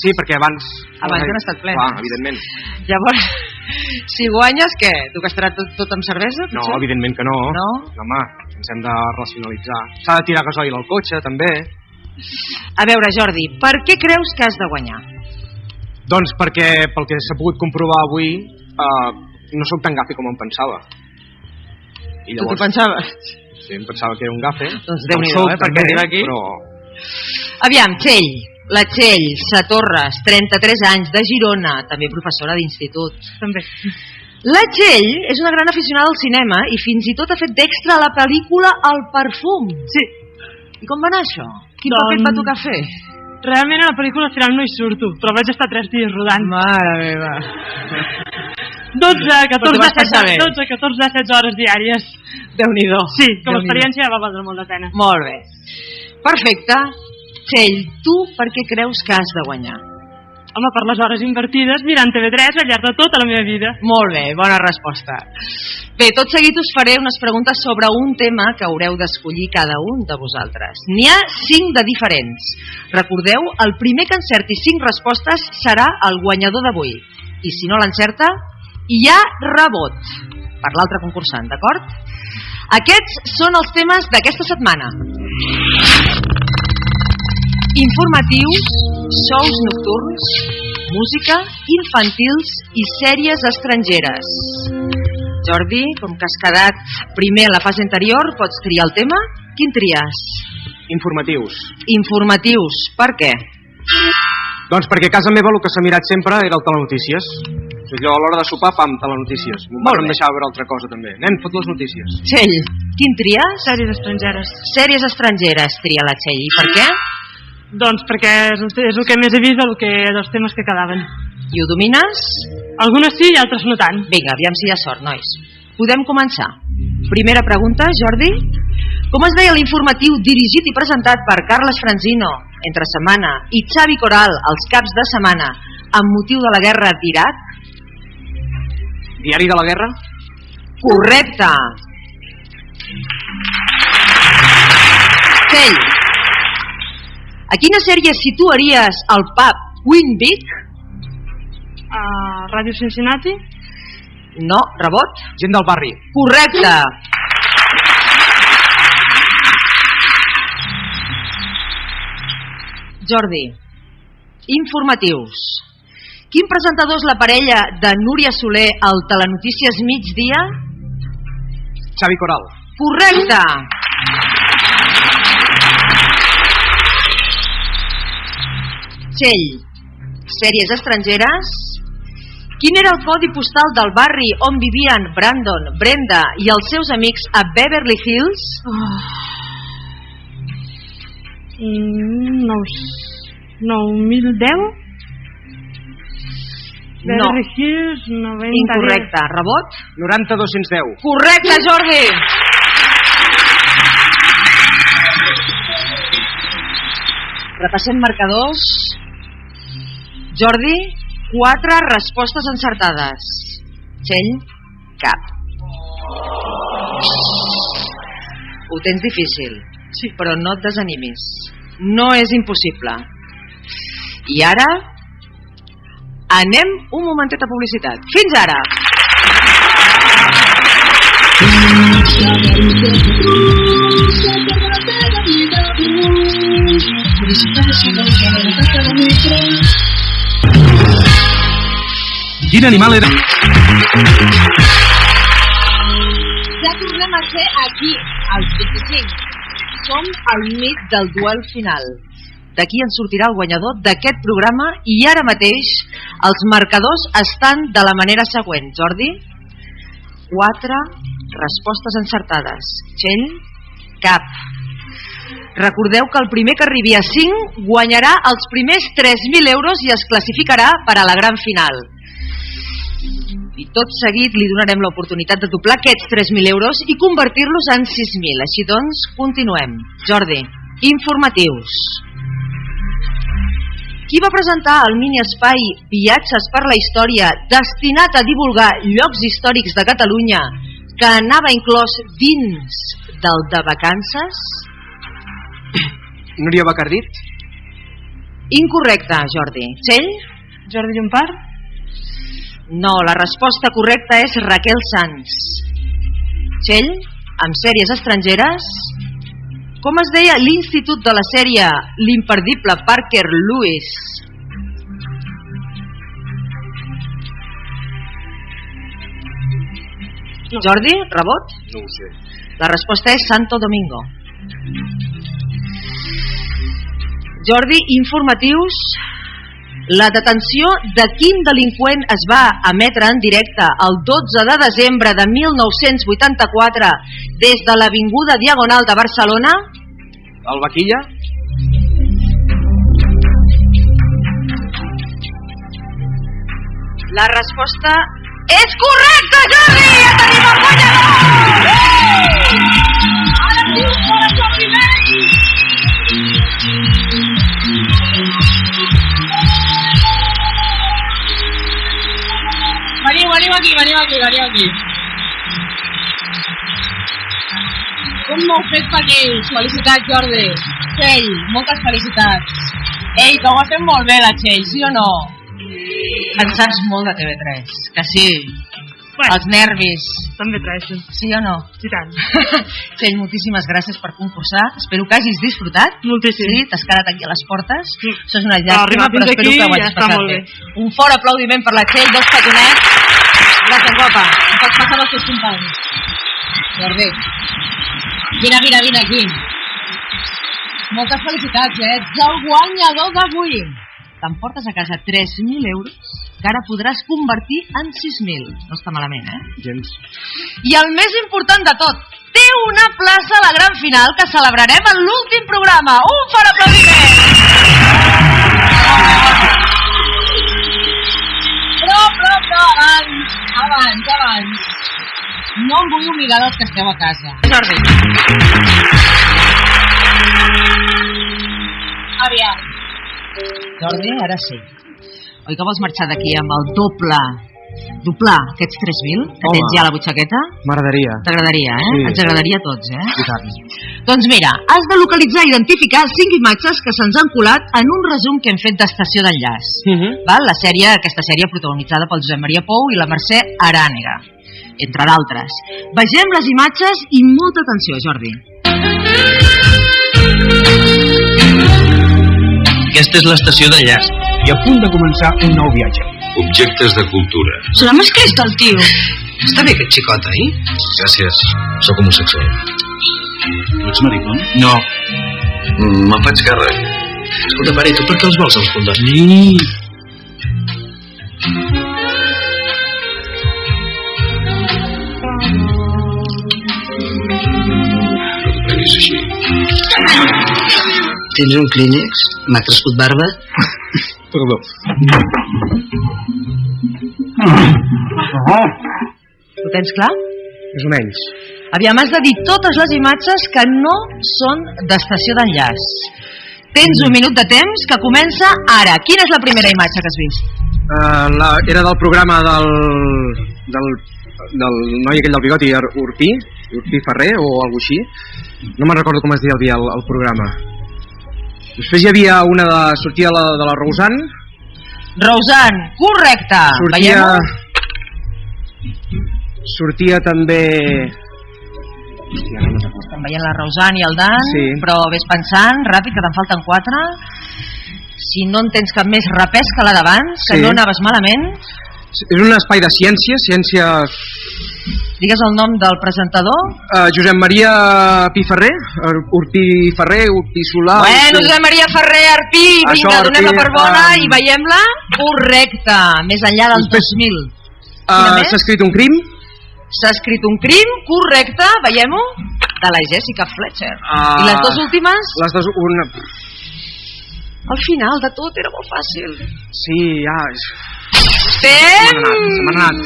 Sí, perquè abans han estat plens. Clar, evidentment. Llavors, si guanyes, què? Tu gastaràs tot amb cervesa? No, evidentment que no. No? Home, ens hem de racionalitzar. S'ha de tirar gasoil al cotxe, també. A veure, Jordi, per què creus que has de guanyar? Doncs perquè, pel que s'ha pogut comprovar avui, no sóc tan gafe com em pensava. I llavors, tu t'ho pensaves? Sí, em pensava que era un gafe. Doncs Déu-n'hi-do, perquè arriba aquí. Però... Aviam, Txell, la Txell, Satorres, 33 anys, de Girona, també professora d'institut. També. La Txell és una gran aficionada al cinema i fins i tot ha fet d'extra a la pel·lícula El perfum. Sí. I com va anar això? Quin paper et va tocar fer? Realment a la pel·lícula al final no hi surto, però vaig estar 3 dies rodant. Mare meva. 12, 14, 16 hores diàries. Déu-n'hi-do. Sí, com a experiència va valdre molt la pena. Molt bé. Perfecte. Txell, tu per què creus que has de guanyar? Home, per les hores invertides mirant TV3 al llarg de tota la meva vida. Molt bé, bona resposta. Bé, tot seguit us faré unes preguntes sobre un tema que haureu d'escollir cada un de vosaltres. N'hi ha 5 de diferents. Recordeu, el primer que encerti 5 respostes serà el guanyador d'avui. I si no l'encerta, hi ha rebot per l'altre concursant, d'acord? Aquests són els temes d'aquesta setmana. Informatius, shows nocturns, música, infantils i sèries estrangeres. Jordi, com que has quedat primer a la fase anterior, pots triar el tema? Quin tries? Informatius. Informatius. Per què? Doncs perquè a casa meva el que s'ha mirat sempre era el telenotícies. Allò a l'hora de sopar, pam, telenotícies. Molt bé. Em deixava veure altra cosa també. Nen, fot les notícies. Txell, quin tries? Sèries estrangeres. Sèries estrangeres tria la Txell. I per què? Doncs perquè és el que més he vist dels temes que quedaven. I ho domines? Algunes sí i altres no tant. Vinga, aviam si hi ha sort, nois. Podem començar. Primera pregunta, Jordi. Com es deia l'informatiu dirigit i presentat per Carles Franzino entre setmana i Xavi Coral els caps de setmana amb motiu de la guerra d'Iraq? Diari de la guerra? Correcte. Txell, a quina sèrie situaries el pub Queen Vic? Ràdio Cincinnati? No, rebot? Gent del barri. Correcte. Jordi, informatius. Quin presentador és la parella de Núria Soler al Telenotícies Migdia? Xavi Coral. Correcte. Txell, sèries estrangeres. Quin era el codi postal del barri on vivien Brandon, Brenda i els seus amics a Beverly Hills? No, 9.010? Beverly Hills, 90... Incorrecte. Rebot? 90-210. Correcte, Jordi! Repassem marcadors. Jordi, 4 respostes encertades. Txell, cap. Ho tens difícil. Sí. Però no et desanimis. No és impossible. I ara anem un momentet a publicitat. Fins ara! Quin animal era? Ja tornem a ser aquí, als 25. Som al mig del duel final. D'aquí en sortirà el guanyador d'aquest programa i ara mateix els marcadors estan de la manera següent. Jordi, 4 respostes encertades. Txell, cap. Recordeu que el primer que arribi a 5 guanyarà els primers 3.000 euros i es classificarà per a la gran final. I tot seguit li donarem l'oportunitat de doblar aquests 3.000 euros i convertir-los en 6.000. Així doncs, continuem. Jordi, informatius. Qui va presentar el mini-espai Viatges per la Història destinat a divulgar llocs històrics de Catalunya que anava inclòs dins del de vacances? Núria Bacardit? Incorrecte, Jordi. Txell? Jordi Llompart? No, la resposta correcta és Raquel Sanz. Txell, amb sèries estrangeres, com es deia l'institut de la sèrie l'imperdible Parker Lewis? No. Jordi, rebot? No ho sé. La resposta és Santo Domingo. Jordi, informatius. La detenció de quin delinqüent es va emetre en directe el 12 de desembre de 1984 des de l'Avinguda Diagonal de Barcelona? El Vaquilla? La resposta és correcta, Jordi! Ja tenim el guanyador! Ara sí, fora aplaudiments! Veniu aquí. Com m'heu fet petits? Felicitats, Jordi. Txell, moltes felicitats. Ei, que ho has fet molt bé, la Txell, sí o no? En saps molt de TV3, que sí. Bueno, Els nervis. també traeixo. Sí o no? I tant. Txell, moltíssimes gràcies per concursar. Espero que hagis disfrutat. Moltíssim. Sí, t'has quedat aquí a les portes. Sí. Això és una llàstima, Arribar però fins espero aquí que ho ja hagis està passat molt bé. bé. Un fort aplaudiment per la Txell, 2 petonets. Gràcies, guapa. Em pots passar els teus companys. Jordi. Vine aquí. Moltes felicitats, ets el guanyador d'avui. T'emportes a casa 3.000 euros que ara podràs convertir en 6.000. No està malament, Gens. I el més important de tot, té una plaça a la gran final que celebrarem en l'últim programa. Un fort aplaudiment! Però, abans. No em vull oblidar dels que esteu a casa. Jordi. Aviam. Jordi, ara sí. Oi que vols marxar d'aquí amb el doblar aquests 3.000 que tens ja a la butxaqueta? M'agradaria. T'agradaria, Sí. Ens agradaria a tots, I tant. Doncs mira, has de localitzar i identificar 5 imatges que se'ns han colat en un resum que hem fet d'Estació d'Enllaç. Val? Aquesta sèrie protagonitzada pel Josep Maria Pou i la Mercè Arànega, entre d'altres. Vegem les imatges i molta atenció, Jordi. Aquesta és l'estació d'Enllaç i a punt de començar un nou viatge. Objectes de cultura. Serà masclista el tio. Està bé aquest xicot, eh? Gràcies. Sóc homosexual. Ets maricón? No. Me'n faig càrrec. Escolta, pare, tu per què els vols, els condoms? No t'ho prenguis així. Tens un clínex? M'ha crescut barba? Perdó. Ho tens clar? Més o menys. Aviam, has de dir totes les imatges que no són d'Estació d'Enllaç. Tens un minut de temps que comença ara. Quina és la primera imatge que has vist? Era del programa del noi aquell del bigoti, Urpí Ferrer o alguna així. No me'n recordo com es deia el programa. Després hi havia una de sortia de la Roseanne. Roseanne, correcte. Sortia també... Estem veient la Roseanne i el Dan, sí. Però vés pensant, ràpid, que te'n falten 4. Si no en tens cap més, repesca la d'abans, que no anaves malament. És un espai de ciències... Digues el nom del presentador. Josep Maria Piferrer, Urpí Ferrer, Urpí Solà... Bueno, Josep Maria Ferrer, Arpí, vinga, donem-la per bona i veiem-la. Correcte, més enllà del 2000. S'ha escrit un crim? S'ha escrit un crim, correcte, veiem-ho, de la Jessica Fletcher. I les dues últimes? Les dues... Al final de tot era molt fàcil. Sí, ja... Temps! Se m'ha anat.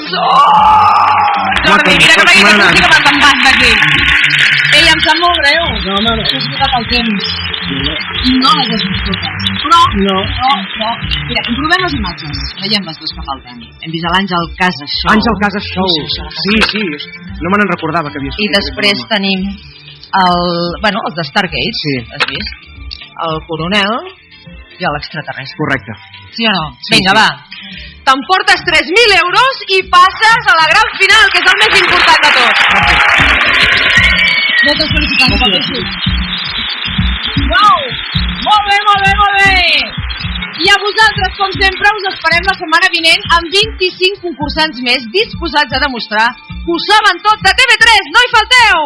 Jordi, mira que m'has te'n vas d'aquí. Ei, em sap molt greu. No, home, no. Has esgotat el temps. I no les has vist totes. Però... No. Mira, comprovem les imatges. Veiem les dues que falten. Hem vist l'Àngel Casas Show. Àngel Casas Show. Sí. No me n'en recordava que havia sortit. I després tenim els de Stargate. Sí. Has vist? El coronel i a l'extraterrestre. Correcte. Sí o no? Vinga, va. T'emportes 3.000 euros i passes a la gran final, que és el més important de tot. Moltes felicitats, Patrici. Uau! Molt bé, molt bé, molt bé! I a vosaltres, com sempre, us esperem la setmana vinent amb 25 concursants més disposats a demostrar que ho saben tot de TV3. No hi falteu!